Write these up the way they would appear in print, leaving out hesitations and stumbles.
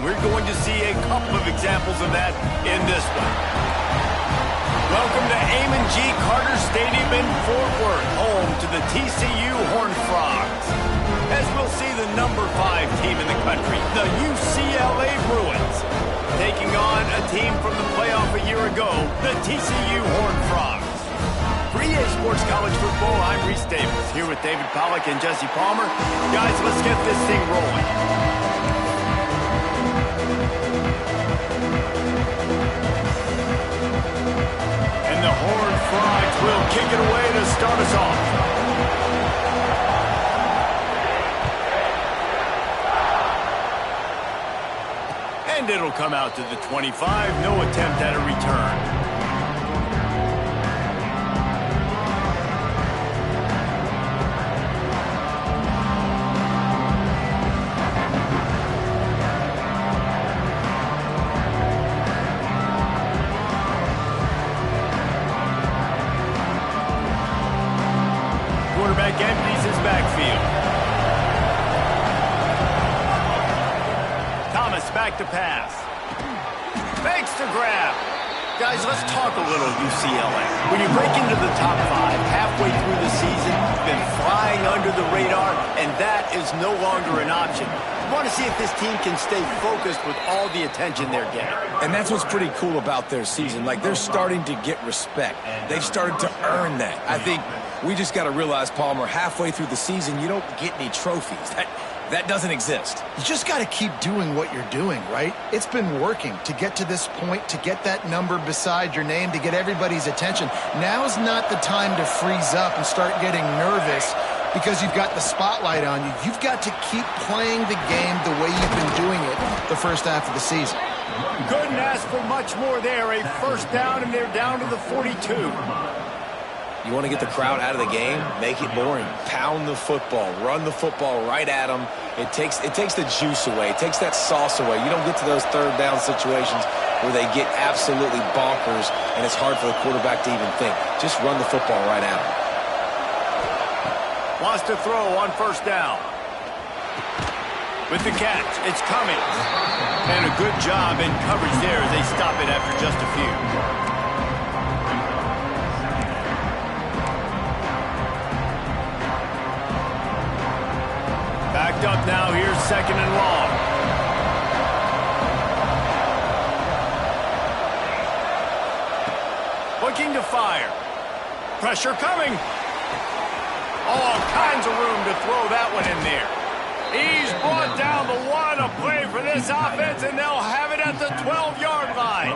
We're going to see a couple of examples of that in this one. Welcome to Amon G. Carter Stadium in Fort Worth, home to the TCU Horned Frogs. As we'll see the number 5 team in the country, the UCLA Bruins, taking on a team from the playoff a year ago, the TCU Horned Frogs. For EA Sports College Football, I'm Reese Davis, here with David Pollack and Jesse Palmer. Guys, let's get this thing rolling. And the Horned Frogs will kick it away to start us off. And it'll come out to the 25. No attempt at a return. Quarterback empties his backfield. Thomas back to pass. Fakes to grab. Guys, let's talk a little UCLA. When you break into the top 5 halfway through the season, you've been flying under the radar, and that is no longer an option. You want to see if this team can stay focused with all the attention they're getting. And that's what's pretty cool about their season. Like, they're starting to get respect. They've started to earn that. I think we just got to realize, Palmer, halfway through the season, you don't get any trophies. That doesn't exist. You just got to keep doing what you're doing, right? It's been working to get to this point, to get that number beside your name, to get everybody's attention. Now's not the time to freeze up and start getting nervous because you've got the spotlight on you. You've got to keep playing the game the way you've been doing it the first half of the season. Couldn't ask for much more there. A first down, and they're down to the 42. You want to get the crowd out of the game? Make it boring. Pound the football. Run the football right at them. It takes the juice away. It takes that sauce away. You don't get to those third down situations where they get absolutely bonkers and it's hard for the quarterback to even think. Just run the football right at them. Wants to throw on first down. With the catch, it's coming. And a good job in coverage there as they stop it after just a few. Backed up now, here's second and long. Looking to fire. Pressure coming. All kinds of room to throw that one in there. He's brought down the one, a play for this offense, and they'll have it at the 12-yard line.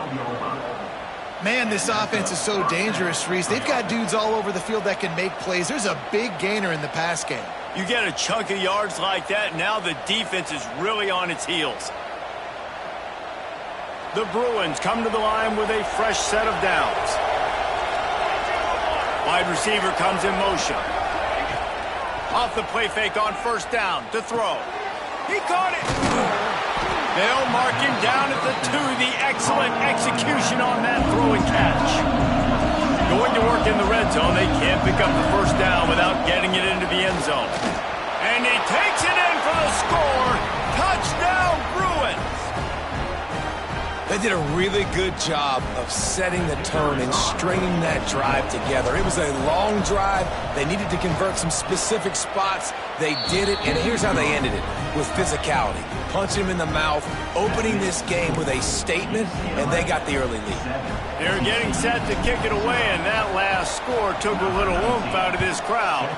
Man, this offense is so dangerous, Reese. They've got dudes all over the field that can make plays. There's a big gainer in the pass game. You get a chunk of yards like that, now the defense is really on its heels. The Bruins come to the line with a fresh set of downs. Wide receiver comes in motion. Off the play fake on first down to throw. He caught it. They'll mark him down at the 2. The excellent execution on that throw and catch. Going to work in the red zone. They can't pick up the first down without getting it into the end zone. And he takes it in for the score. Touchdown, Bruins. They did a really good job of setting the tone and stringing that drive together. It was a long drive. They needed to convert some specific spots. They did it, and here's how they ended it, with physicality. Punch him in the mouth, opening this game with a statement, and they got the early lead. They're getting set to kick it away, and that last score took a little oomph out of this crowd.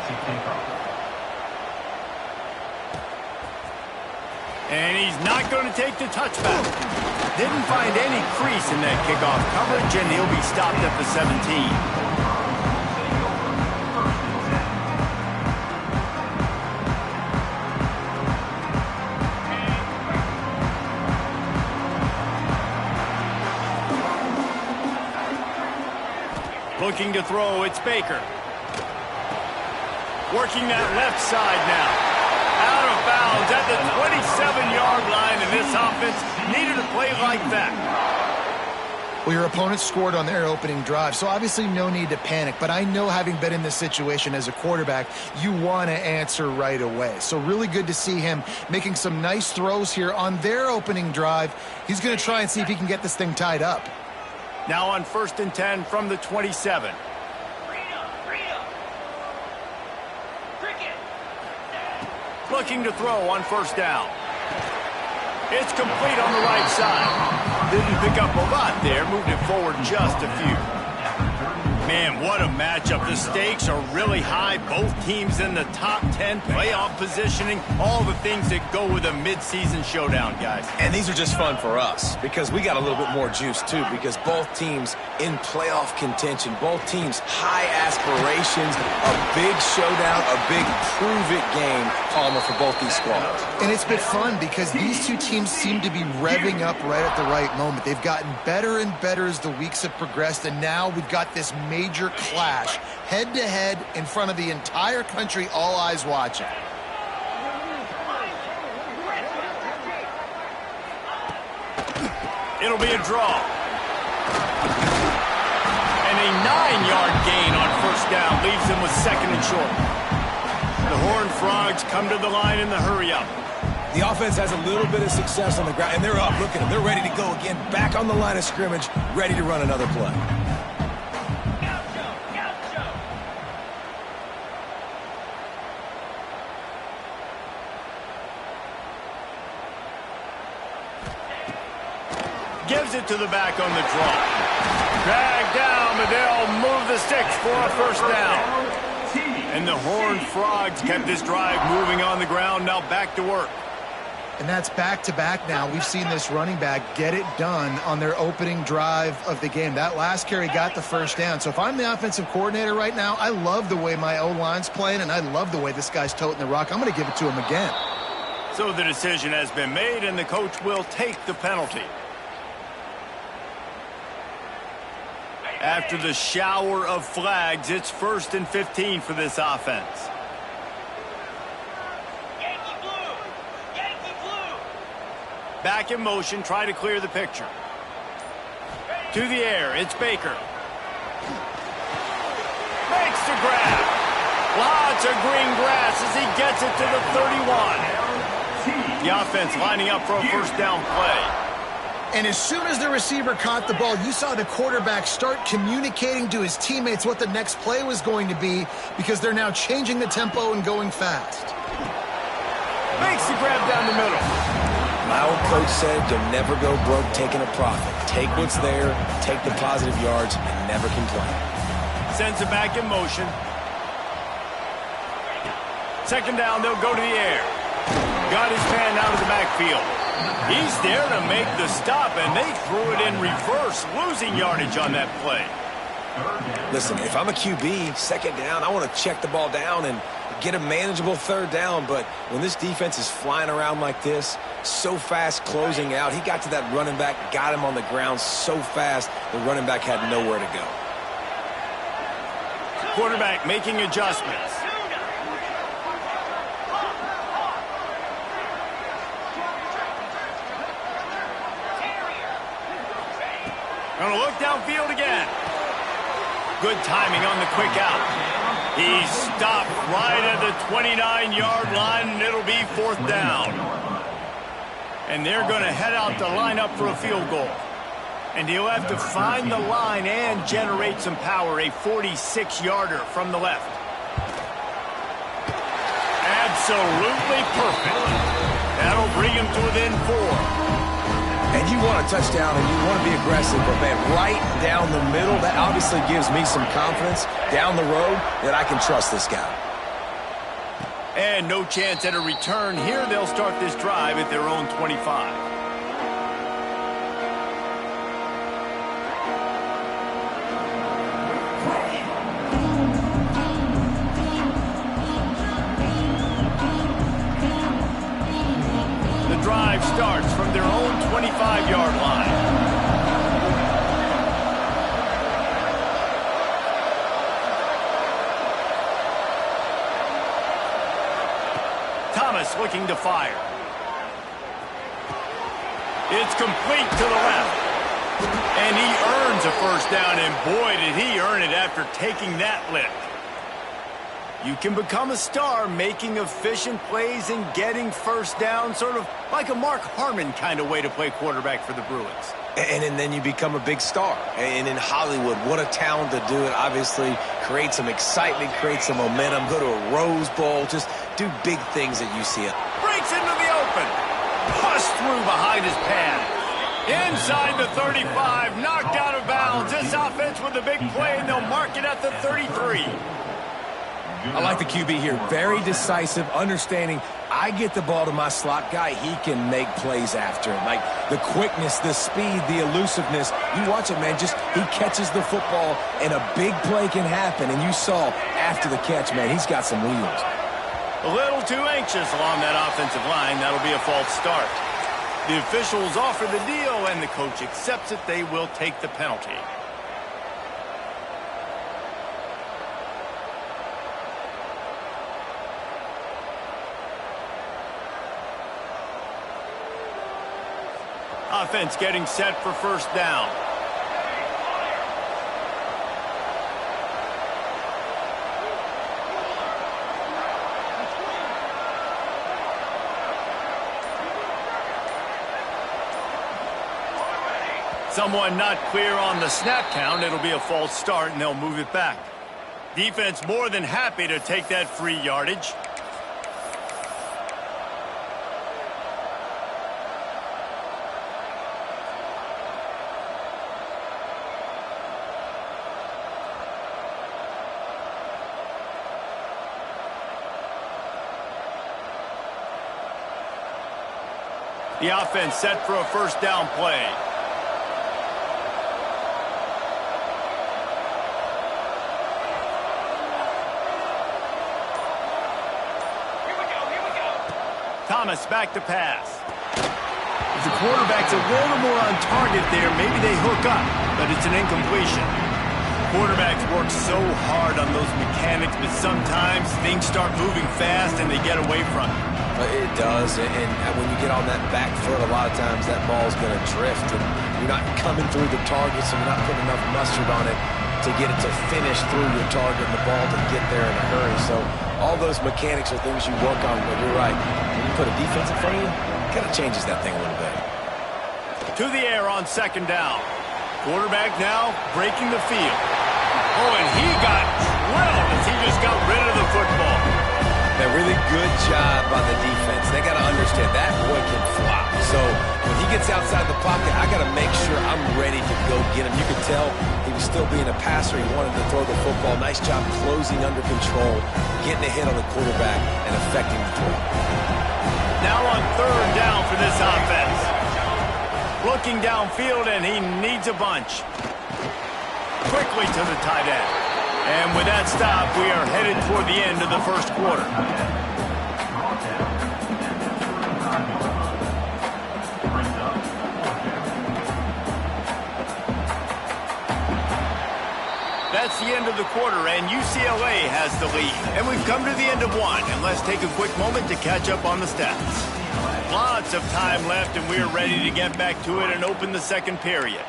And he's not going to take the touchback. Didn't find any crease in that kickoff coverage, and he'll be stopped at the 17. Looking to throw, it's Baker. Working that left side now. Out of bounds at the 27-yard line, and this offense needed a play like that. Well, your opponent scored on their opening drive, so obviously no need to panic. But I know, having been in this situation as a quarterback, you want to answer right away. So really good to see him making some nice throws here on their opening drive. He's going to try and see if he can get this thing tied up. Now on 1st and 10 from the 27. Looking to throw on 1st down. It's complete on the right side. Didn't pick up a lot there. Moved it forward just a few. Man, what a matchup. The stakes are really high. Both teams in the top 10, playoff positioning, all the things that go with a mid-season showdown, guys. And these are just fun for us because we got a little bit more juice, too, because both teams in playoff contention, both teams high aspirations, a big showdown, a big prove-it game, Palmer, for both these squads. And it's been fun because these two teams seem to be revving up right at the right moment. They've gotten better and better as the weeks have progressed, and now we've got this major clash head-to-head in front of the entire country, all eyes watching. It'll be a draw. And a 9-yard gain on 1st down leaves them with 2nd and short. The Horned Frogs come to the line in the hurry-up. The offense has a little bit of success on the ground, and they're up. Look at them. They're ready to go again, back on the line of scrimmage, ready to run another play. Gives it to the back on the draw. Dragged down, but they'll move the sticks for a 1st down. And the Horned Frogs kept this drive moving on the ground, now back to work. And that's back-to-back now. We've seen this running back get it done on their opening drive of the game. That last carry got the 1st down. So if I'm the offensive coordinator right now, I love the way my O-line's playing, and I love the way this guy's toting the rock. I'm going to give it to him again. So the decision has been made, and the coach will take the penalty. After the shower of flags, it's 1st and 15 for this offense. Yankee blue! Yankee blue! Back in motion, try to clear the picture. To the air, it's Baker. Makes the grab. Lots of green grass as he gets it to the 31. The offense lining up for a 1st down play. And as soon as the receiver caught the ball, you saw the quarterback start communicating to his teammates what the next play was going to be, because they're now changing the tempo and going fast. Makes the grab down the middle. My old coach said, you'll never go broke taking a profit. Take what's there, take the positive yards, and never complain. Sends it back in motion. 2nd down, they'll go to the air. Got his man out of the backfield. He's there to make the stop, and they threw it in reverse, losing yardage on that play. Listen, if I'm a QB, 2nd down, I want to check the ball down and get a manageable 3rd down, but when this defense is flying around like this, so fast closing out, he got to that running back, got him on the ground so fast, the running back had nowhere to go. Quarterback making adjustments. Gonna look downfield again. Good timing on the quick out. He stopped right at the 29-yard line, and it'll be 4th down. And they're going to head out to line up for a field goal. And he'll have to find the line and generate some power, a 46-yarder from the left. Absolutely perfect. That'll bring him to within 4. And you want a touchdown and you want to be aggressive, but man, right down the middle, that obviously gives me some confidence down the road that I can trust this guy. And no chance at a return here. They'll start this drive at their own 25. Drive starts from their own 25-yard line. Thomas looking to fire. It's complete to the left. And he earns a first down, and boy, did he earn it after taking that lick. You can become a star making efficient plays and getting first down, sort of like a Mark Harmon kind of way to play quarterback for the Bruins. And then you become a big star. And in Hollywood, what a talent to do it. Obviously, create some excitement, create some momentum, go to a Rose Bowl, just do big things at UCLA. Breaks into the open. Pushed through behind his pad. Inside the 35, knocked out of bounds. This offense with a big play, and they'll mark it at the 33. I like the QB here. Very decisive, understanding I get the ball to my slot guy, he can make plays after it. Like the quickness, the speed, the elusiveness. You watch it, man, just he catches the football and a big play can happen. And you saw after the catch, man, he's got some wheels. A little too anxious along that offensive line. That'll be a false start. The officials offer the deal, and the coach accepts it. They will take the penalty. Offense getting set for first down. Someone not clear on the snap count. It'll be a false start, and they'll move it back. Defense more than happy to take that free yardage. The offense set for a first down play. Thomas back to pass. If the quarterback's a little more on target there, maybe they hook up, but it's an incompletion. Quarterbacks work so hard on those mechanics, but sometimes things start moving fast and they get away from it. It does, and when you get on that back foot, a lot of times that ball's going to drift, and you're not coming through the target, so you're not putting enough mustard on it to get it to finish through your target and the ball to get there in a hurry. So all those mechanics are things you work on, but you're right. When you put a defense in front of you, it kind of changes that thing a little bit. To the air on second down. Quarterback now breaking the field. Oh, and he got drilled as he just got rid of the football. A really good job by the defense. They got to understand that boy can flop. So when he gets outside the pocket, I got to make sure I'm ready to go get him. You could tell he was still being a passer. He wanted to throw the football. Nice job closing under control, getting a hit on the quarterback, and affecting the throw. Now on third down for this offense. Looking downfield, and he needs a bunch. Quickly to the tight end. And with that stop, we are headed toward the end of the first quarter. That's the end of the quarter, and UCLA has the lead. And we've come to the end of one, and let's take a quick moment to catch up on the stats. Lots of time left, and we're ready to get back to it and open the second period.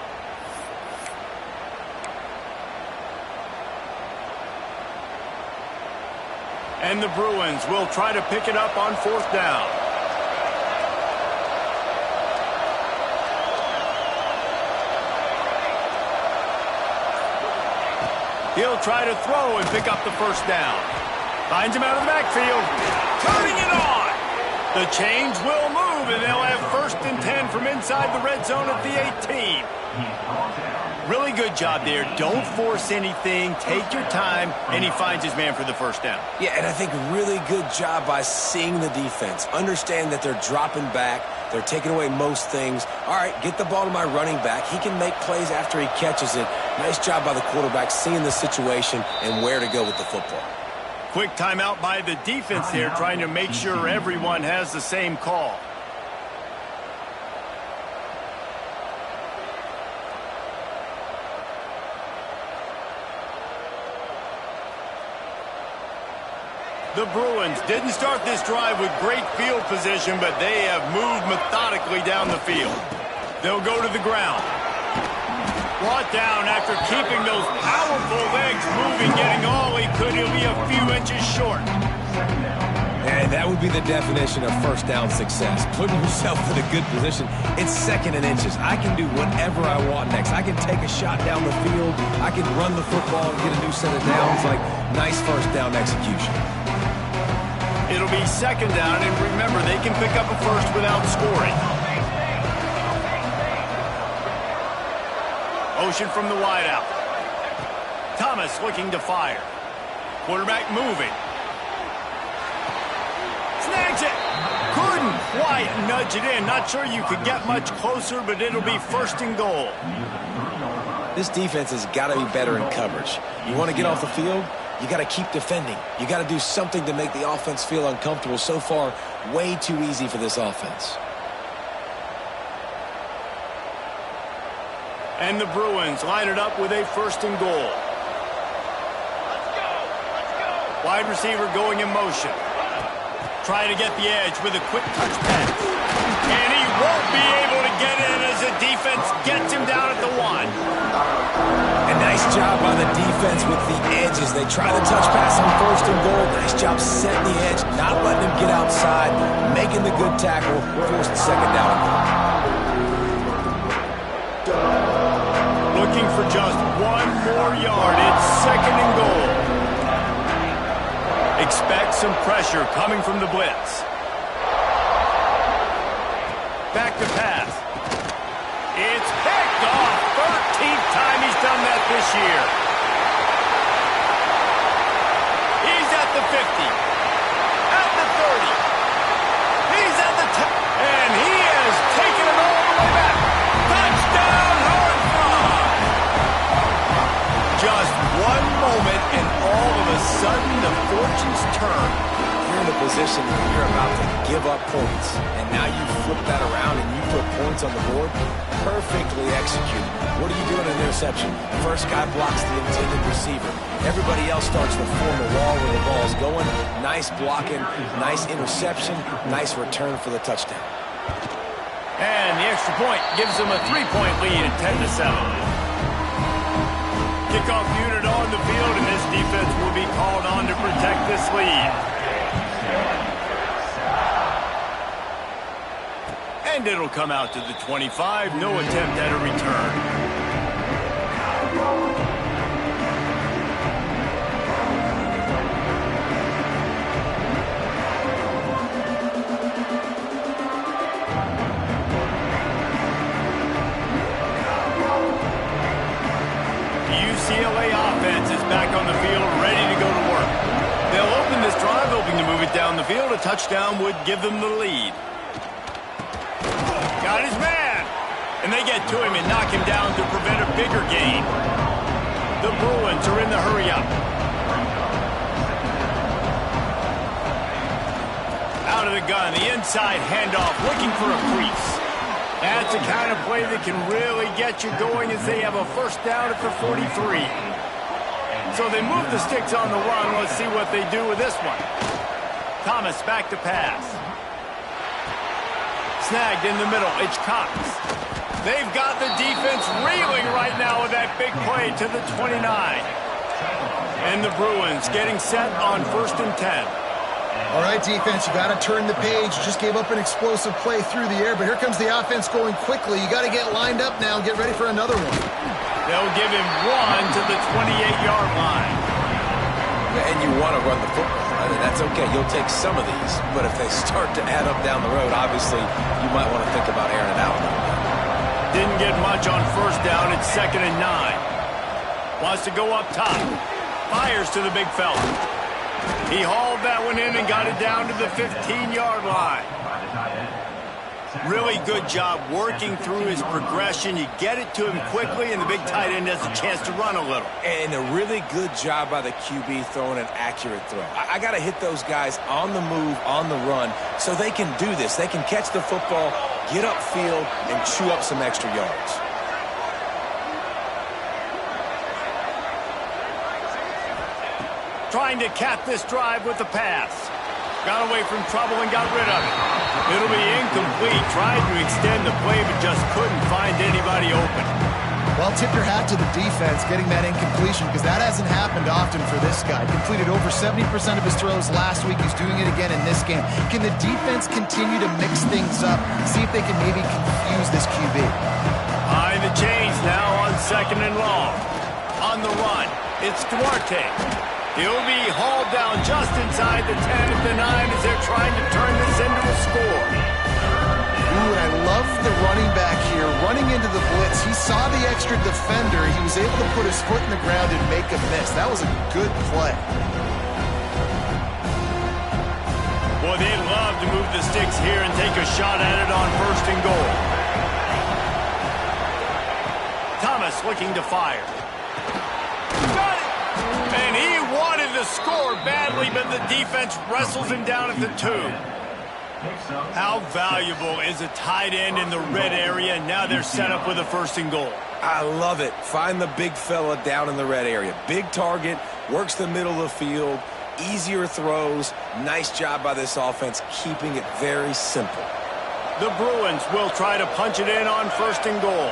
And the Bruins will try to pick it up on fourth down. He'll try to throw and pick up the first down. Finds him out of the backfield. Turning it on. The chains will move, and they'll have first and 10 from inside the red zone at the 18. Really good job there. Don't force anything. Take your time, and he finds his man for the first down. Yeah, and I think really good job by seeing the defense. Understand that they're dropping back. They're taking away most things. All right, get the ball to my running back. He can make plays after he catches it. Nice job by the quarterback seeing the situation and where to go with the football. Quick timeout by the defense there, trying to make sure everyone has the same call. The Bruins didn't start this drive with great field position, but they have moved methodically down the field. They'll go to the ground. Brought down after keeping those powerful legs moving, getting all he could. He'll be a few inches short. And that would be the definition of first down success. Putting yourself in a good position. It's second and inches. I can do whatever I want next. I can take a shot down the field. I can run the football and get a new set of downs. Like, nice first down execution. It'll be second down, and remember, they can pick up a first without scoring. Motion from the wideout. Thomas looking to fire. Quarterback moving. Snags it. Couldn't quite nudge it in. Not sure you could get much closer, but it'll be first and goal. This defense has got to be better in coverage. You want to get off the field? You got to keep defending. You got to do something to make the offense feel uncomfortable. So far, way too easy for this offense. And the Bruins line it up with a first and goal. Let's go. Let's go. Wide receiver going in motion. Trying to get the edge with a quick touch pass. And he won't be able to get in as the defense gets him down at the 1. A nice job by the defense with the edges. They try the touch pass on first and goal. Nice job setting the edge, not letting him get outside, making the good tackle, forced the second down. Looking for just one more yard. It's second and goal. Expect some pressure coming from the blitz. Back to pass. It's picked off. 13th time he's done that this year. He's at the 50. At the 30. He's at the 10. And he has taken it all the way back. Touchdown, Horned Frogs. Just one moment, and all of a sudden, the fortunes turn. You're in a position where you're about to give up points, and now you flip that around and you put points on the board. Perfectly executed. What are you doing in interception? First guy blocks the intended receiver. Everybody else starts to form a wall where the ball's going. Nice blocking, nice interception, nice return for the touchdown. And the extra point gives them a 3-point lead at 10-7. Kickoff unit on the field, and this defense will be called on to protect this lead. And it'll come out to the 25. No attempt at a return. UCLA offense is back on the field, ready to go to work. They'll open this drive, hoping to move it down the field. A touchdown would give them the lead. Got his man. And they get to him and knock him down to prevent a bigger gain. The Bruins are in the hurry-up. Out of the gun, the inside handoff, looking for a crease. That's the kind of play that can really get you going as they have a first down at the 43. So they move the sticks on the run. Let's see what they do with this one. Thomas back to pass. Snagged in the middle. It's Cox. They've got the defense reeling right now with that big play to the 29. And the Bruins getting set on first and 10. All right, defense, you got to turn the page. Just gave up an explosive play through the air, but here comes the offense going quickly. You got to get lined up now and get ready for another one. They'll give him one to the 28-yard line. And you want to run the football. I mean, that's okay. You'll take some of these, but if they start to add up down the road, obviously you might want to think about airing it out a little bit. Didn't get much on first down. It's second and 9. Wants to go up top. Fires to the big fella. He hauled that one in and got it down to the 15-yard line. Really good job working through his progression. You get it to him quickly, and the big tight end has a chance to run a little. And a really good job by the QB throwing an accurate throw. I got to hit those guys on the move, on the run, so they can do this. They can catch the football, get upfield, and chew up some extra yards. Trying to cap this drive with the pass. Got away from trouble and got rid of it. It'll be incomplete. Tried to extend the play, but just couldn't find anybody open. Well, tip your hat to the defense getting that incompletion, because that hasn't happened often for this guy. Completed over 70% of his throws last week. He's doing it again in this game. Can the defense continue to mix things up, see if they can maybe confuse this QB? Behind the chains now on 2nd and long. On the run, it's Duarte. He'll be hauled down just inside the 10 at the 9 as they're trying to turn this into a score. Ooh, and I love the running back here. Running into the blitz, he saw the extra defender. He was able to put his foot in the ground and make a miss. That was a good play. Boy, they'd love to move the sticks here and take a shot at it on 1st and goal. Thomas looking to fire. Got it! And he wanted to score badly, but the defense wrestles him down at the 2. How valuable is a tight end in the red area? Now they're set up with a 1st and goal. I love it. Find the big fella down in the red area. Big target, works the middle of the field, easier throws. Nice job by this offense, keeping it very simple. The Bruins will try to punch it in on 1st and goal.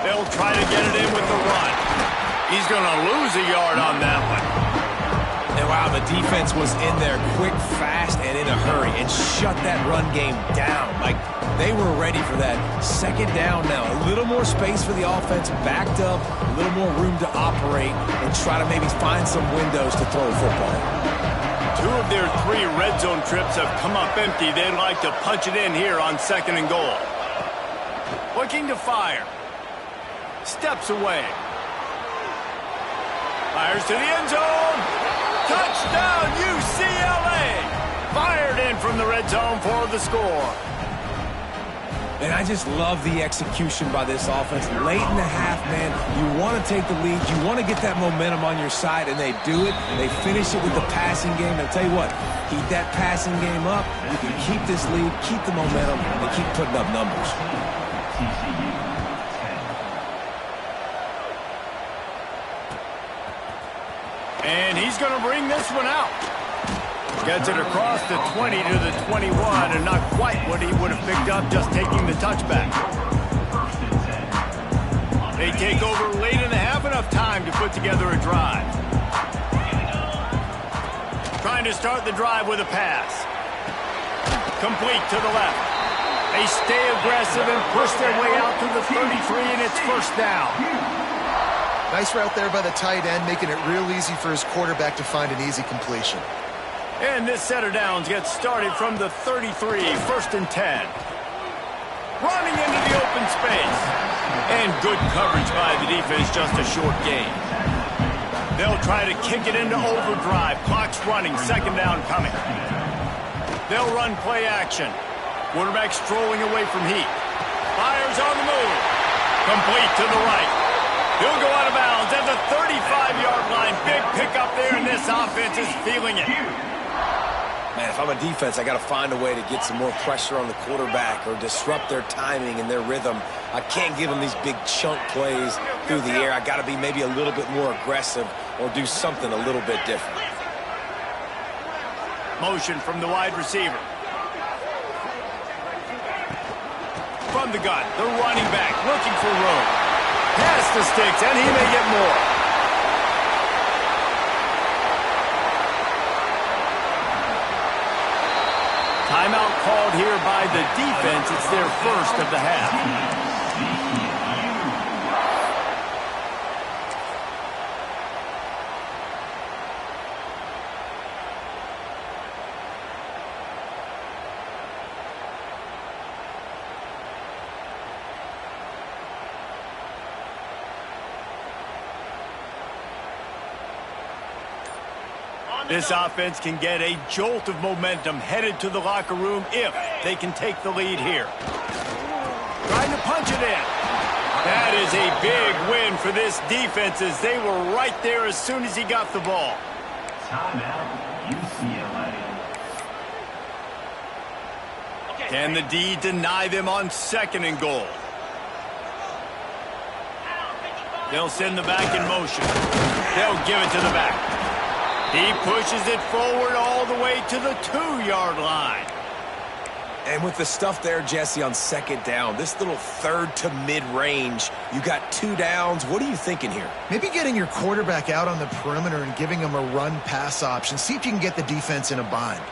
They'll try to get it in with the run. He's going to lose a yard on that one. And wow, the defense was in there quick, fast, and in a hurry and shut that run game down. Like, they were ready for that 2nd down now. A little more space for the offense, backed up, a little more room to operate and try to maybe find some windows to throw a football. 2 of their 3 red zone trips have come up empty. They'd like to punch it in here on 2nd and goal. Looking to fire. Steps away. Fires to the end zone. Touchdown, UCLA! Fired in from the red zone for the score. And I just love the execution by this offense. Late in the half, man, you want to take the lead. You want to get that momentum on your side, and they do it. They finish it with the passing game. And I'll tell you what, keep that passing game up. You can keep this lead, keep the momentum, and keep putting up numbers. And he's going to bring this one out. Gets it across the 20 to the 21, and not quite what he would have picked up just taking the touchback. They take over late in the half, enough time to put together a drive. Trying to start the drive with a pass. Complete to the left. They stay aggressive and push their way out to the 33, and it's 1st down. Nice route there by the tight end, making it real easy for his quarterback to find an easy completion. And this set of downs gets started from the 33, 1st and 10. Running into the open space. And good coverage by the defense, just a short gain. They'll try to kick it into overdrive. Clock's running, 2nd down coming. They'll run play action. Quarterback strolling away from heat. Fires on the move. Complete to the right. He'll go out of bounds at the 35-yard line. Big pickup there, and this offense is feeling it. Man, if I'm a defense, I got to find a way to get some more pressure on the quarterback or disrupt their timing and their rhythm. I can't give them these big chunk plays through the air. I got to be maybe a little bit more aggressive or do something a little bit different. Motion from the wide receiver. From the gun, the running back looking for room. Past the sticks, and he may get more. Timeout called here by the defense. It's their 1st of the half. This offense can get a jolt of momentum headed to the locker room if they can take the lead here. Trying to punch it in. That is a big win for this defense as they were right there as soon as he got the ball. Timeout, UCLA. Can the D deny them on 2nd and goal? They'll send the back in motion. They'll give it to the back. He pushes it forward all the way to the 2-yard line. And with the stuff there, Jesse, on second down, this little third to mid-range, you got 2 downs. What are you thinking here? Maybe getting your quarterback out on the perimeter and giving him a run-pass option. See if you can get the defense in a bind.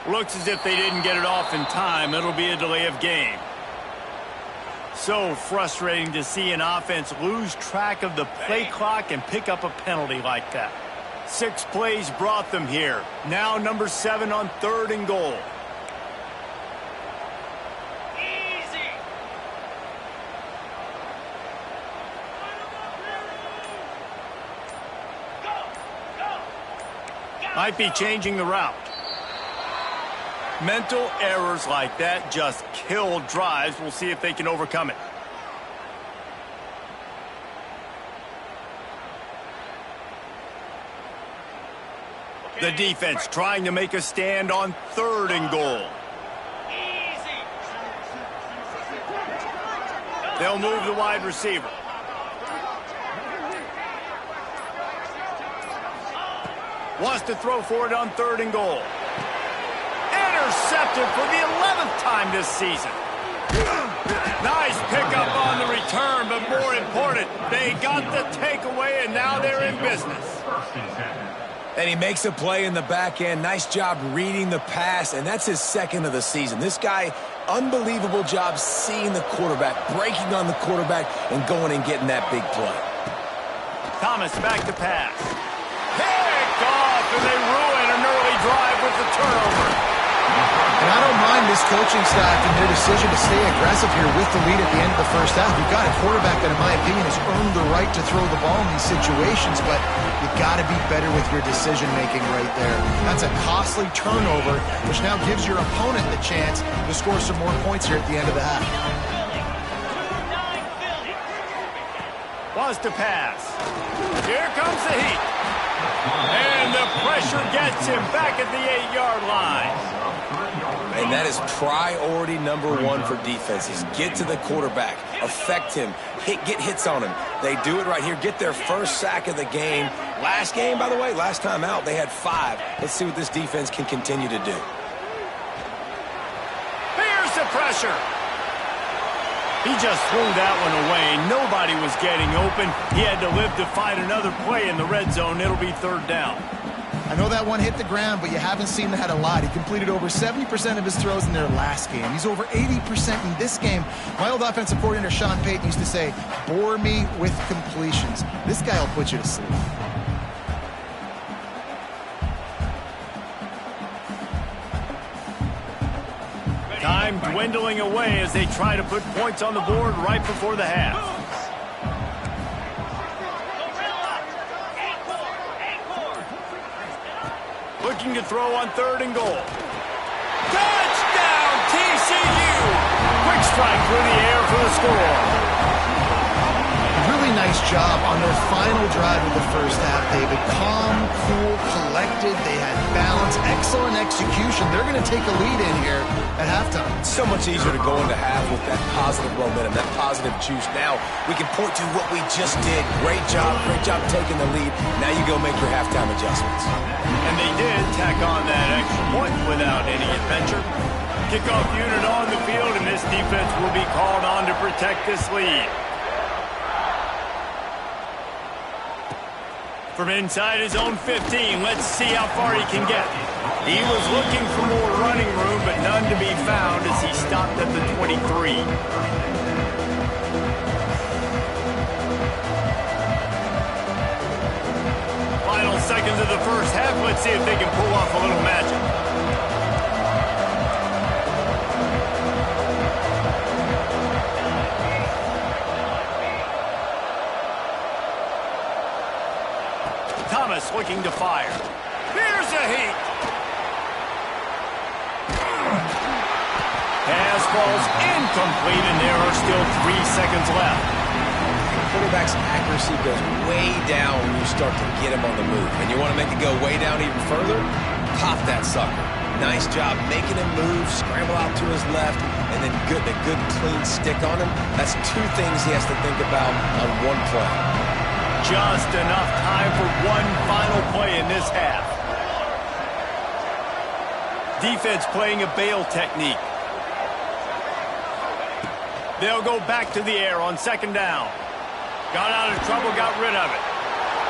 Looks as if they didn't get it off in time. It'll be a delay of game. So frustrating to see an offense lose track of the play clock and pick up a penalty like that. 6 plays brought them here. Now number 7 on 3rd and goal. Easy. Might be changing the route. Mental errors like that just kill drives. We'll see if they can overcome it. The defense trying to make a stand on 3rd and goal. Easy. They'll move the wide receiver. Wants to throw for it on 3rd and goal. Intercepted for the 11th time this season. Nice pickup on the return, but more important, they got the takeaway, and now they're in business. And he makes a play in the back end. Nice job reading the pass, and that's his 2nd of the season. This guy, unbelievable job seeing the quarterback, breaking on the quarterback, and going and getting that big play. Thomas back to pass. Picked off, and they ruin an early drive with the turnover. And I don't mind this coaching staff and their decision to stay aggressive here with the lead at the end of the first half. You've got a quarterback that, in my opinion, has earned the right to throw the ball in these situations, but you've got to be better with your decision-making right there. That's a costly turnover, which now gives your opponent the chance to score some more points here at the end of the half. Wants to pass. Here comes the heat. And the pressure gets him back at the 8-yard line. And that is priority number 1 for defenses. Get to the quarterback, affect him, get hits on him. They do it right here, get their first sack of the game. Last game, by the way, last time out, they had 5. Let's see what this defense can continue to do. Here's the pressure. He just threw that one away. Nobody was getting open. He had to live to find another play in the red zone. It'll be 3rd down. I know that one hit the ground, but you haven't seen that a lot. He completed over 70% of his throws in their last game. He's over 80% in this game. My old offensive coordinator, Sean Payton, used to say, bore me with completions. This guy will put you to sleep. Time dwindling away as they try to put points on the board right before the half. Looking to throw on 3rd and goal. Touchdown, TCU! Quick strike through the air for the score. Really nice job on their final drive of the first half, David. Calm, cool, collected. They had balance, excellent execution. They're going to take a lead in here at halftime. It's so much easier to go into half with that positive momentum, that positive juice. Now we can point to what we just did. Great job taking the lead. Now you go make your halftime adjustments. And they did tack on that extra point without any adventure. Kickoff unit on the field, and this defense will be called on to protect this lead. From inside his own 15, let's see how far he can get. He was looking for more running room, but none to be found as he stopped at the 23. Final seconds of the first half. Let's see if they can pull off a little magic. Thomas looking to fire. Here's a heat. Pass falls incomplete, and there are still 3 seconds left. The quarterback's accuracy goes way down when you start to get him on the move. And you want to make it go way down even further? Pop that sucker. Nice job making him move, scramble out to his left, and then a good clean stick on him. That's two things he has to think about on one play. Just enough time for one final play in this half. Defense playing a bail technique. They'll go back to the air on second down. Got out of trouble, got rid of it.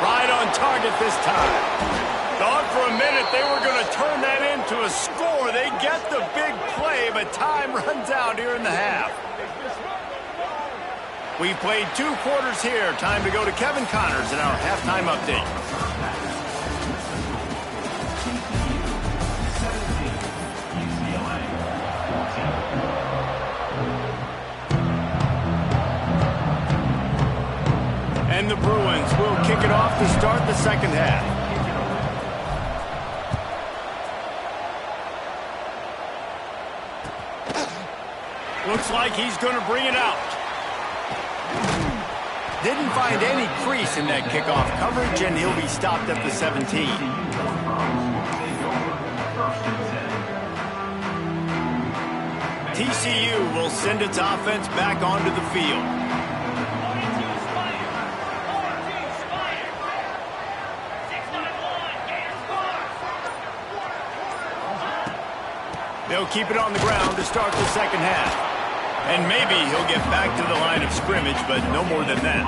Right on target this time. Thought for a minute they were going to turn that into a score. They get the big play, but time runs out here in the half. We've played 2 quarters here. Time to go to Kevin Connors in our halftime update. And the Bruins will kick it off to start the second half. Looks like he's going to bring it out. Didn't find any crease in that kickoff coverage, and he'll be stopped at the 17. TCU will send its offense back onto the field. They'll keep it on the ground to start the second half. And maybe he'll get back to the line of scrimmage, but no more than that.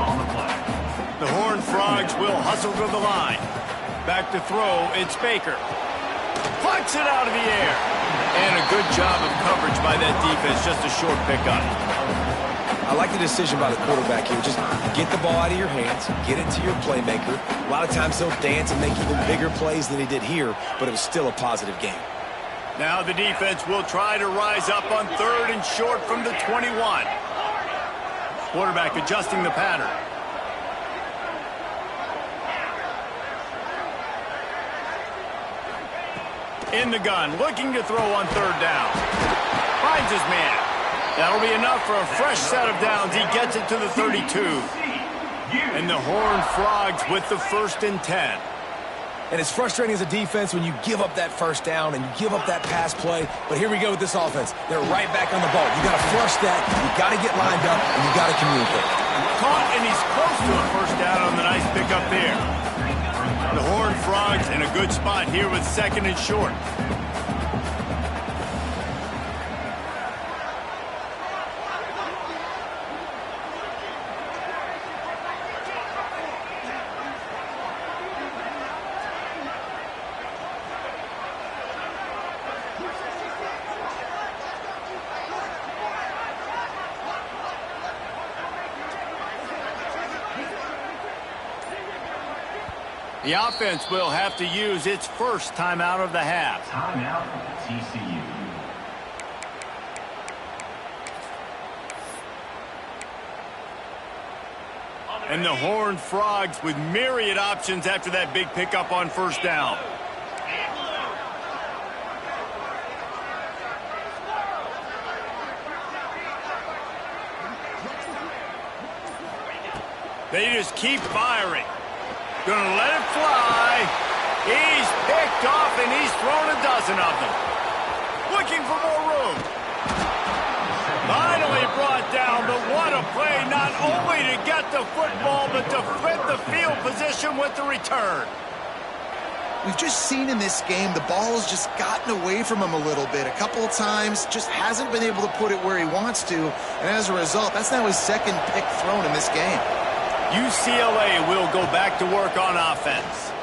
The Horned Frogs will hustle to the line. Back to throw, it's Baker. Plucks it out of the air. And a good job of coverage by that defense, just a short pickup. I like the decision by the quarterback here. Just get the ball out of your hands, get it to your playmaker. A lot of times he'll dance and make even bigger plays than he did here, but it was still a positive game. Now the defense will try to rise up on 3rd and short from the 21. Quarterback adjusting the pattern. In the gun, looking to throw on 3rd down. Finds his man. That'll be enough for a fresh set of downs. He gets it to the 32. And the Horned Frogs with the 1st and 10. And it's frustrating as a defense when you give up that first down and you give up that pass play. But here we go with this offense. They're right back on the ball. You got to flush that. You got to get lined up, and you got to communicate. Caught, and he's close to a first down on the nice pickup there. The Horned Frogs in a good spot here with 2nd and short. The offense will have to use its first timeout of the half. Timeout, TCU. And the Horned Frogs with myriad options after that big pickup on first down. They just keep firing. Gonna let it fly. He's picked off, and he's thrown a dozen of them. Looking for more room. Finally brought down, but what a play, not only to get the football, but to flip the field position with the return. We've just seen in this game the ball has just gotten away from him a little bit. A couple of times, just hasn't been able to put it where he wants to. And as a result, that's now his 2nd pick thrown in this game. UCLA will go back to work on offense.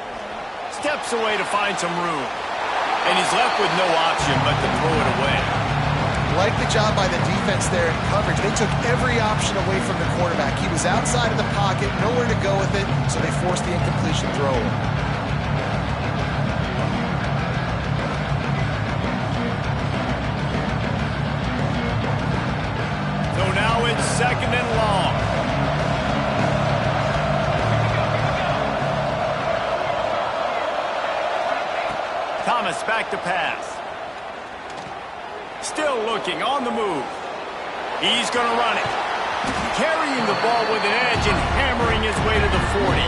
Steps away to find some room. And he's left with no option but to throw it away. Like the job by the defense there in coverage. They took every option away from the quarterback. He was outside of the pocket, nowhere to go with it, so they forced the incompletion throw. So now it's 2nd and long. Thomas back to pass. Still looking on the move. He's going to run it. Carrying the ball with an edge and hammering his way to the 40.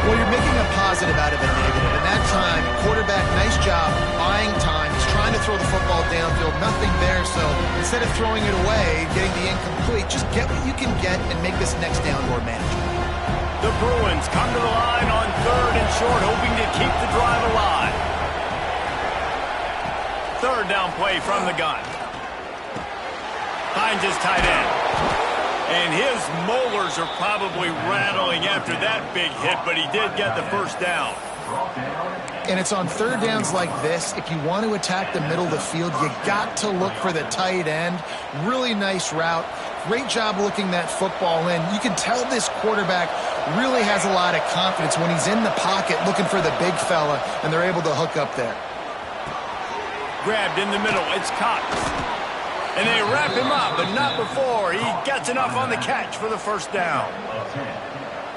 Well, you're making a positive out of a negative. And that time, quarterback, nice job buying time. He's trying to throw the football downfield. Nothing there. So instead of throwing it away, getting the incomplete, just get what you can get and make this next down more manageable. The Bruins come to the line on 3rd and short, hoping to keep the drive alive. 3rd down play from the gun. Finds his tight end. And his molars are probably rattling after that big hit, but he did get the first down. And it's on 3rd downs like this. If you want to attack the middle of the field, you got to look for the tight end. Really nice route. Great job looking that football in. You can tell this quarterback really has a lot of confidence when he's in the pocket looking for the big fella, and they're able to hook up there. Grabbed in the middle. It's Cox. And they wrap him up, but not before he gets enough on the catch for the first down.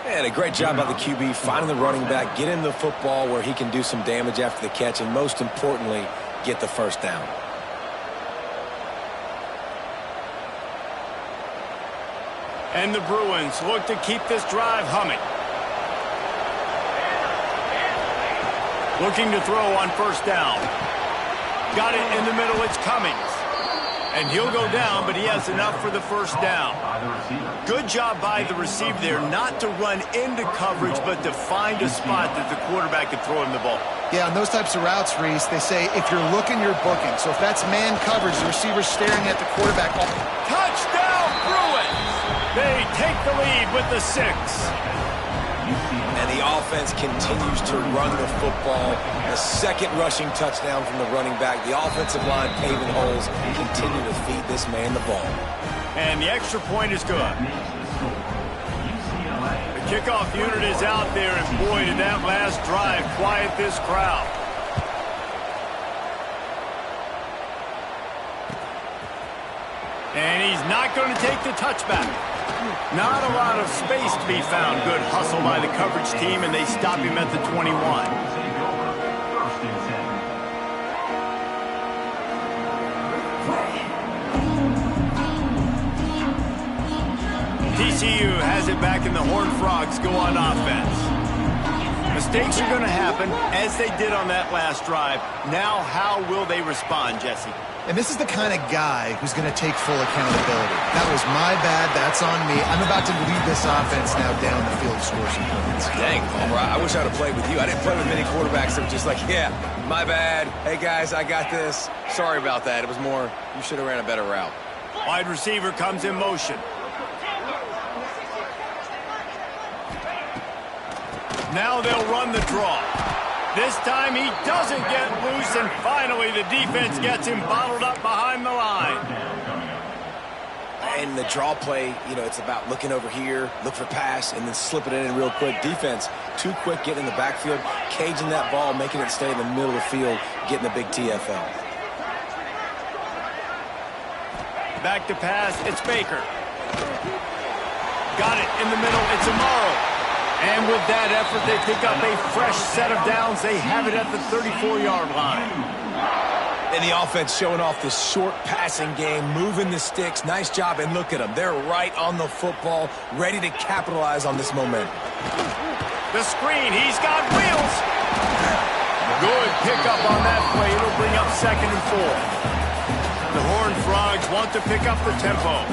And a great job by the QB finding the running back, getting the football where he can do some damage after the catch, and most importantly, get the first down. And the Bruins look to keep this drive humming. Looking to throw on first down. Got it in the middle, it's Cummings. And he'll go down, but he has enough for the first down. Good job by the receiver there, not to run into coverage, but to find a spot that the quarterback could throw him the ball. Yeah, on those types of routes, Reese, they say if you're looking, you're booking. So if that's man coverage, the receiver's staring at the quarterback. Touchdown, Bruins! They take the lead with the 6. And the offense continues to run the football. A second rushing touchdown from the running back. The offensive line paving holes, continue to feed this man the ball. And the extra point is good. The kickoff unit is out there, and boy, did that last drive quiet this crowd. And he's not going to take the touchback. Not a lot of space to be found. Good hustle by the coverage team, and they stop him at the 21. TCU has it back, and the Horned Frogs go on offense. Mistakes are going to happen, as they did on that last drive. Now, how will they respond, Jesse? And this is the kind of guy who's going to take full accountability. That was my bad. That's on me. I'm about to lead this offense now down the field to score some points. Dang, Palmer, I wish I'd have played with you. I didn't play with many quarterbacks that were just like, yeah, my bad. Hey, guys, I got this. Sorry about that. It was more, you should have ran a better route. Wide receiver comes in motion. Now they'll run the draw. This time he doesn't get loose, and finally the defense gets him bottled up behind the line. And the draw play, you know, it's about looking over here, look for pass, and then slipping it in real quick. Defense, too quick getting in the backfield, caging that ball, making it stay in the middle of the field, getting the big TFL. Back to pass, it's Baker. Got it in the middle, it's Amaro. And with that effort, they pick up a fresh set of downs. They have it at the 34-yard line. And the offense showing off the short passing game, moving the sticks. Nice job, and look at them. They're right on the football, ready to capitalize on this momentum. The screen, he's got wheels. Good pickup on that play. It'll bring up 2nd and 4. The Horned Frogs want to pick up the tempo.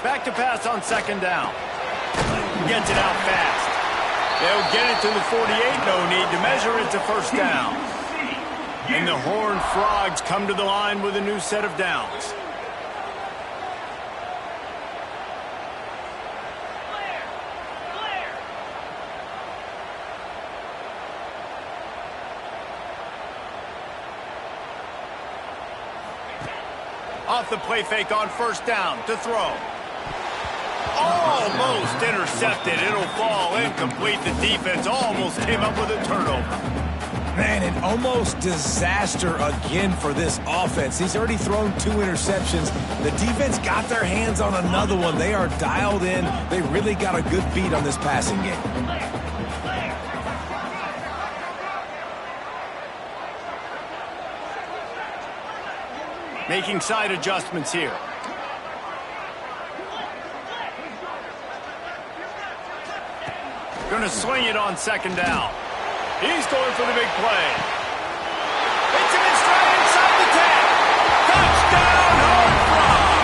Back to pass on 2nd down. Gets it out fast. They'll get it to the 48. No need to measure it to first down. And the Horned Frogs come to the line with a new set of downs. Off the play fake on first down to throw. Almost intercepted. It'll fall incomplete. The defense almost came up with a turnover. Man, an almost disaster again for this offense. He's already thrown 2 interceptions. The defense got their hands on another one. They are dialed in. They really got a good beat on this passing game. Making side adjustments here. Going to swing it on second down. He's going for the big play. Hits him in stride inside the 10. Touchdown, Horned Frog.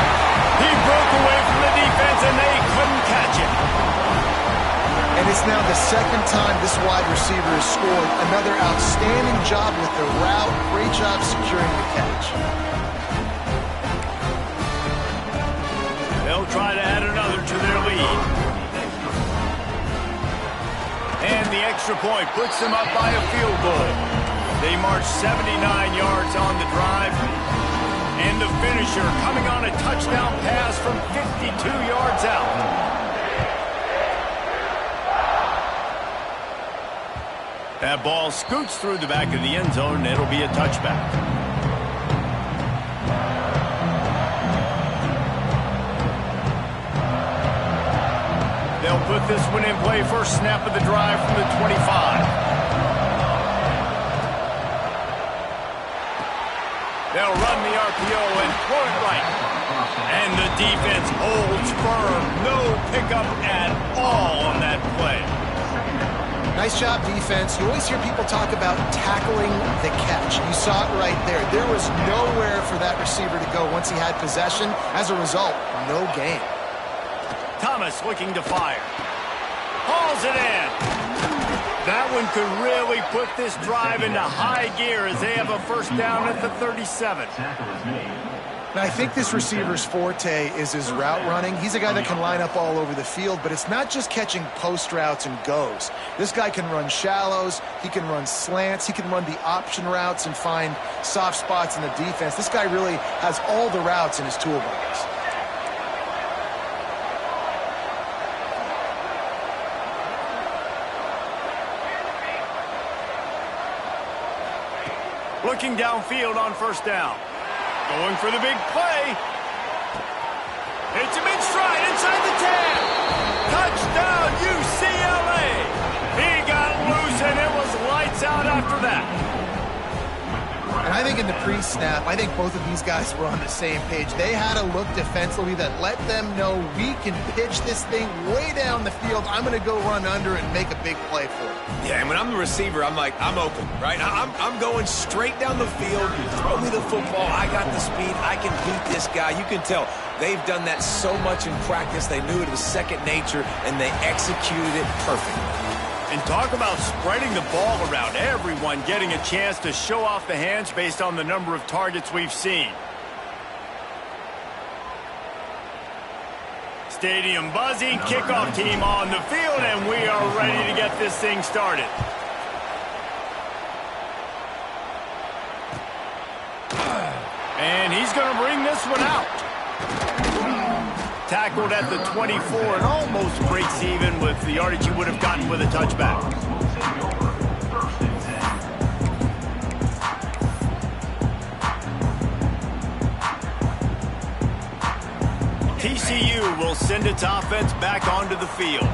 He broke away from the defense, and they couldn't catch him. And it's now the second time this wide receiver has scored. Another outstanding job with the route. Great job securing the catch. They'll try to add another to their lead. And the extra point puts them up by a field goal. They march 79 yards on the drive. And the finisher coming on a touchdown pass from 52 yards out. That ball scoots through the back of the end zone, and it'll be a touchback. They'll put this one in play first snap of the drive from the 25. They'll run the RPO and throw it right. And the defense holds firm. No pickup at all on that play. Nice job, defense. You always hear people talk about tackling the catch. You saw it right there. There was nowhere for that receiver to go once he had possession. As a result, no gain. Thomas looking to fire. Hauls it in. That one could really put this drive into high gear as they have a first down at the 37. Tackle is made. Now, I think this receiver's forte is his route running. He's a guy that can line up all over the field, but it's not just catching post routes and goes. This guy can run shallows, he can run slants, he can run the option routes and find soft spots in the defense. This guy really has all the routes in his toolbox. Looking downfield on first down. Going for the big play. Hits him in stride inside the 10. Touchdown, UCLA. He got loose, and it was lights out after that. And I think in the pre-snap, I think both of these guys were on the same page. They had a look defensively that let them know we can pitch this thing way down the field. I'm going to go run under and make a big play for it. Yeah, and when I'm the receiver, I'm like, I'm open, right? I'm going straight down the field. Throw me the football. I got the speed. I can beat this guy. You can tell they've done that so much in practice. They knew it was second nature, and they executed it perfectly. And talk about spreading the ball around. Everyone getting a chance to show off the hands based on the number of targets we've seen. Stadium buzzing, kickoff team on the field, and we are ready to get this thing started. And he's going to bring this one out. Tackled at the 24 and almost breaks even with the yardage he would have gotten with a touchback. TCU will send its offense back onto the field.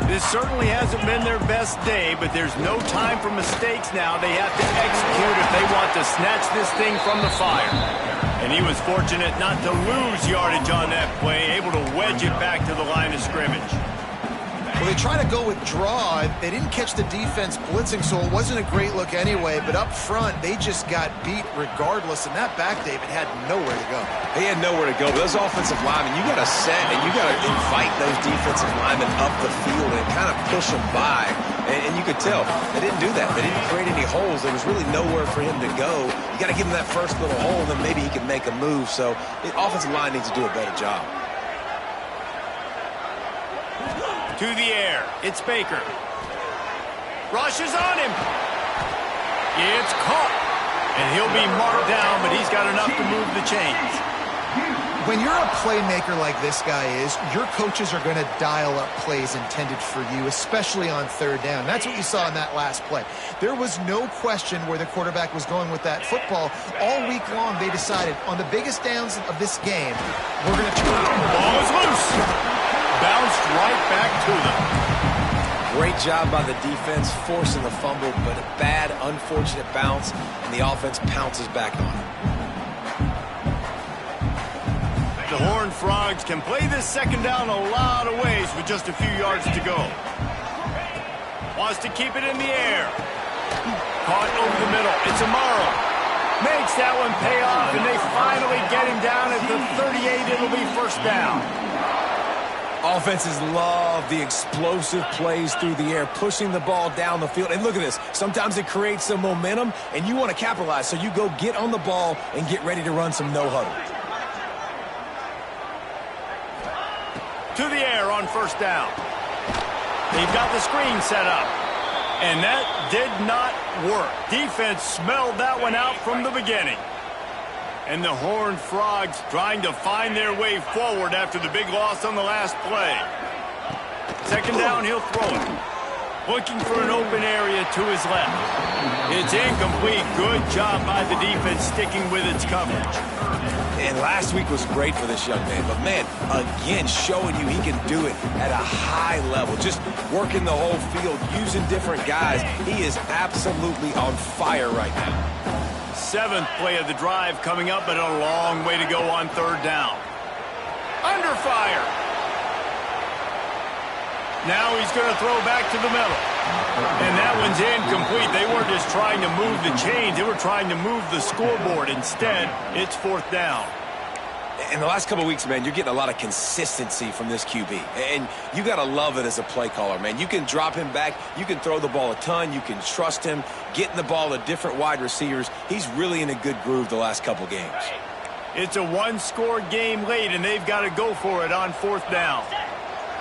This certainly hasn't been their best day, but there's no time for mistakes now. They have to execute if they want to snatch this thing from the fire. And he was fortunate not to lose yardage on that play, able to wedge it back to the line of scrimmage. Well, they try to go with draw. They didn't catch the defense blitzing, so it wasn't a great look anyway. But up front, they just got beat regardless. And that back, David, had nowhere to go. They had nowhere to go. But those offensive linemen, you got to set and you got to invite those defensive linemen up the field and kind of push them by. And you could tell they didn't do that. They didn't create any holes. There was really nowhere for him to go. You got to give him that first little hole, and then maybe he can make a move. So the offensive line needs to do a better job. To the air, it's Baker. Rushes on him. It's caught. And he'll be marked down, but he's got enough to move the chains. When you're a playmaker like this guy is, your coaches are going to dial up plays intended for you, especially on third down. That's what you saw in that last play. There was no question where the quarterback was going with that football. All week long, they decided on the biggest downs of this game, we're going to turn it. Ball is loose. Bounced right back to them. Great job by the defense, forcing the fumble, but a bad, unfortunate bounce, and the offense pounces back on it. The Horned Frogs can play this second down a lot of ways with just a few yards to go. Wants to keep it in the air. Caught over the middle. It's Amaro. Makes that one pay off, and they finally get him down at the 38. It'll be first down. Offenses love the explosive plays through the air, pushing the ball down the field. And look at this. Sometimes it creates some momentum, and you want to capitalize. So you go get on the ball and get ready to run some no-huddle. To the air on first down. They've got the screen set up. And that did not work. Defense smelled that one out from the beginning. And the Horned Frogs trying to find their way forward after the big loss on the last play. Second down, he'll throw it. Looking for an open area to his left. It's incomplete. Good job by the defense sticking with its coverage. And last week was great for this young man. But, man, again, showing you he can do it at a high level. Just working the whole field, using different guys. He is absolutely on fire right now. Seventh play of the drive coming up, but a long way to go on third down. Under fire. Now he's going to throw back to the middle. And that one's incomplete. They weren't just trying to move the chains. They were trying to move the scoreboard. Instead, it's fourth down. In the last couple of weeks, man, you're getting a lot of consistency from this QB. And you got to love it as a play caller, man. You can drop him back. You can throw the ball a ton. You can trust him, getting the ball to different wide receivers. He's really in a good groove the last couple games. It's a one-score game late, and they've got to go for it on fourth down.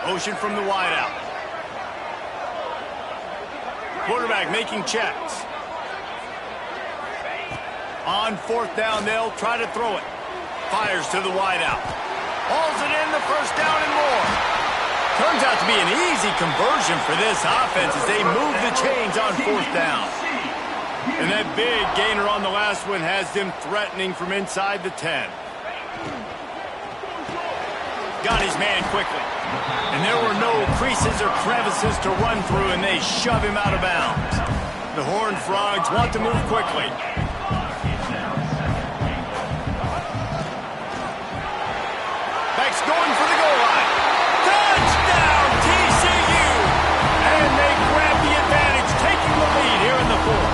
Motion from the wideout. Quarterback making checks. On fourth down, they'll try to throw it. Fires to the wideout. Hauls it in, the first down and more. Turns out to be an easy conversion for this offense as they move the chains on fourth down. And that big gainer on the last one has them threatening from inside the 10. Got his man quickly. And there were no creases or crevices to run through, and they shove him out of bounds. The Horned Frogs want to move quickly. Beck's going for the goal line. Touchdown, TCU! And they grab the advantage, taking the lead here in the fourth.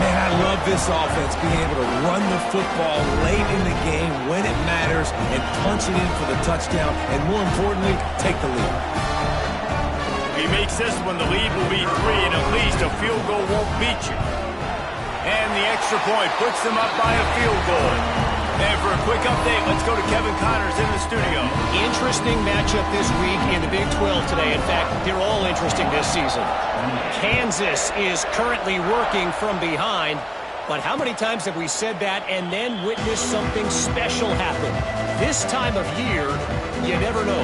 Man, I love this offense being able to run the football late in the game when it matters and punch it in for the touchdown and, more importantly, take the lead. If he makes this one, the lead will be 3, and at least a field goal won't beat you. And the extra point puts them up by a field goal. And for a quick update, let's go to Kevin Connors in the studio. Interesting matchup this week in the Big 12 today. In fact, they're all interesting this season. Kansas is currently working from behind, but how many times have we said that and then witnessed something special happen? This time of year, you never know.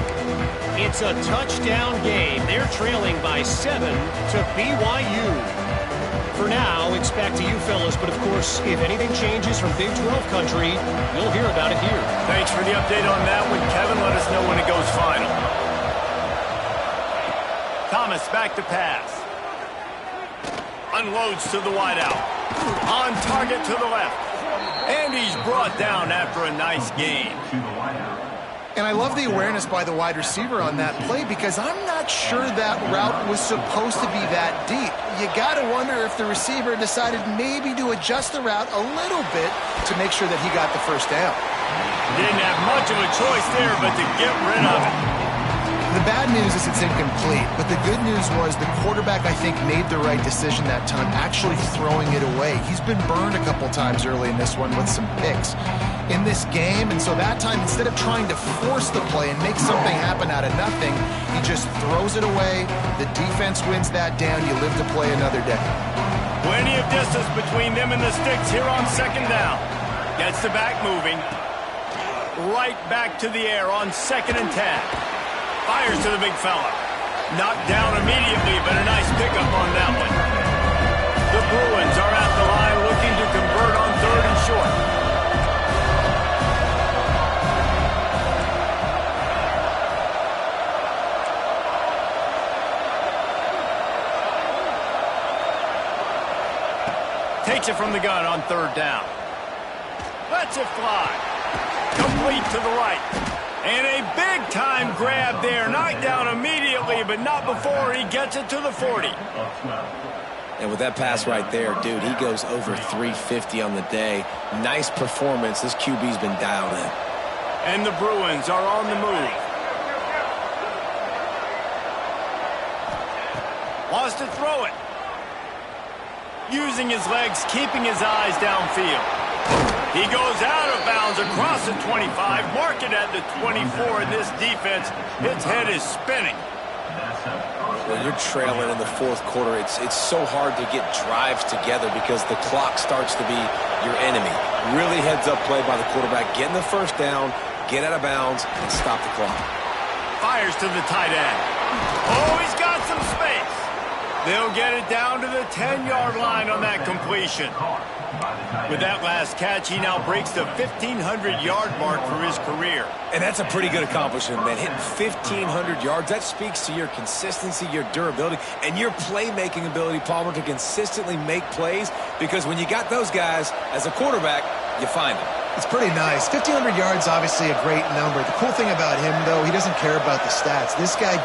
It's a touchdown game. They're trailing by 7 to BYU. For now, it's back to you fellas, but of course, if anything changes from Big 12 country, you'll hear about it here. Thanks for the update on that one, Kevin. Let us know when it goes final. Thomas back to pass. Unloads to the wideout. On target to the left. And he's brought down after a nice gain. And I love the awareness by the wide receiver on that play because I'm not sure that route was supposed to be that deep. You got to wonder if the receiver decided maybe to adjust the route a little bit to make sure that he got the first down. Didn't have much of a choice there but to get rid of it. The bad news is it's incomplete, but the good news was the quarterback, I think, made the right decision that time, actually throwing it away. He's been burned a couple times early in this one with some picks in this game, and so that time, instead of trying to force the play and make something happen out of nothing, he just throws it away. The defense wins that down. You live to play another day. Plenty of distance between them and the sticks here on second down. Gets the back moving. Right back to the air on 2nd and 10. Fires to the big fella. Knocked down immediately, but a nice pickup on that one. The Bruins are at the line looking to convert on 3rd and short. Takes it from the gun on 3rd down. Lets it fly. Complete to the right. And a big-time grab there. Knocked down immediately, but not before he gets it to the 40. And with that pass right there, dude, he goes over 350 on the day. Nice performance. This QB's been dialed in. And the Bruins are on the move. Wants to throw it. Using his legs, keeping his eyes downfield. He goes out of bounds across the 25, mark it at the 24, and this defense, its head is spinning. When you're trailing in the fourth quarter, it's so hard to get drives together because the clock starts to be your enemy. Really heads-up play by the quarterback. Getting the first down, get out of bounds, and stop the clock. Fires to the tight end. Oh, he's got some space. They'll get it down to the 10-yard line on that completion. With that last catch, he now breaks the 1,500-yard mark for his career. And that's a pretty good accomplishment, man. Hitting 1,500 yards, that speaks to your consistency, your durability, and your playmaking ability, Palmer, to consistently make plays. Because when you got those guys as a quarterback, you find them. It's pretty nice. 1,500 yards, obviously a great number. The cool thing about him, though, he doesn't care about the stats. This guy...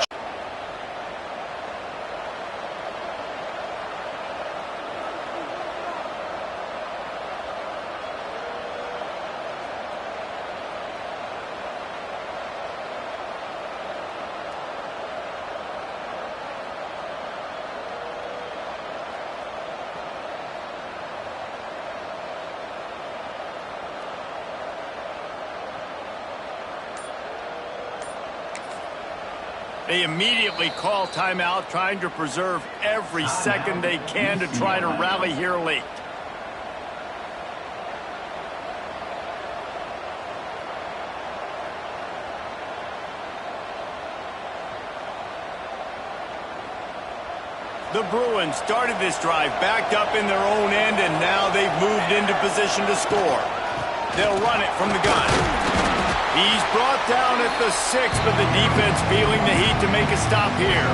They immediately call timeout, trying to preserve every second they can to try to rally here late. The Bruins started this drive backed up in their own end, and now they've moved into position to score. They'll run it from the gun. He's brought down at the 6, but the defense feeling the heat to make a stop here.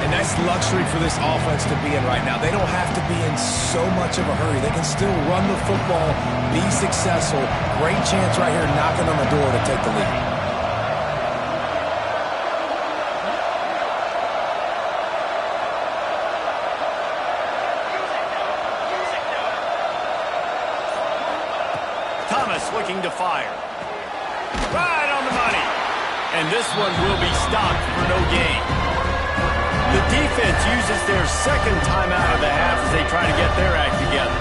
And that's luxury for this offense to be in right now. They don't have to be in so much of a hurry. They can still run the football, be successful. Great chance right here knocking on the door to take the lead. Thomas looking to fire. Right on the money. And this one will be stopped for no gain. The defense uses their second timeout of the half as they try to get their act together.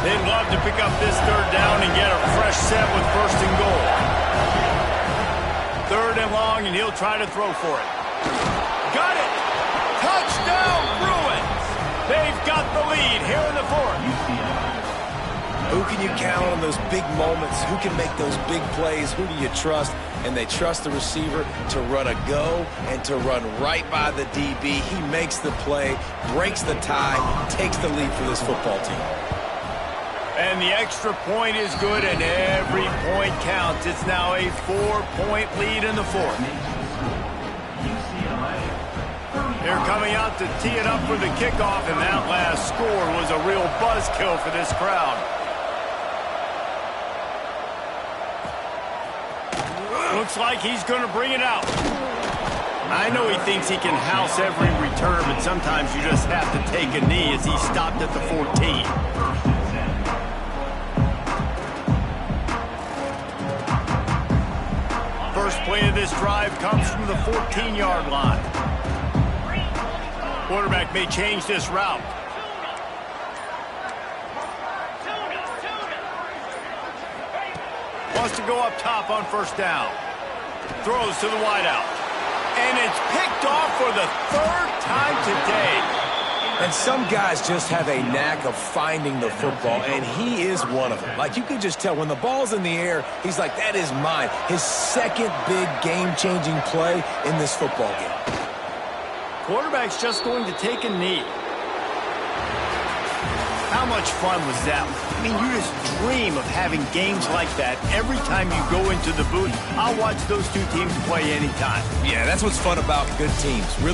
They'd love to pick up this third down and get a fresh set with first and goal. Third and long, and he'll try to throw for it. Got it! Touchdown, Bruins! They've got the lead here in the fourth. Who can you count on those big moments? Who can make those big plays? Who do you trust? And they trust the receiver to run a go and to run right by the DB. He makes the play, breaks the tie, takes the lead for this football team. And the extra point is good, and every point counts. It's now a 4-point lead in the fourth. They're coming out to tee it up for the kickoff, and that last score was a real buzzkill for this crowd. Looks like he's going to bring it out. I know he thinks he can house every return, but sometimes you just have to take a knee as he stopped at the 14. First play of this drive comes from the 14-yard line. Quarterback may change this route. Wants to go up top on first down. Throws to the wideout. And it's picked off for the third time today. And some guys just have a knack of finding the football, and he is one of them. Like, you can just tell when the ball's in the air, he's like, that is mine. His second big game-changing play in this football game. Quarterback's just going to take a knee. How much fun was that? I mean, you just dream of having games like that every time you go into the booth. I'll watch those two teams play anytime. Yeah, that's what's fun about good teams. Really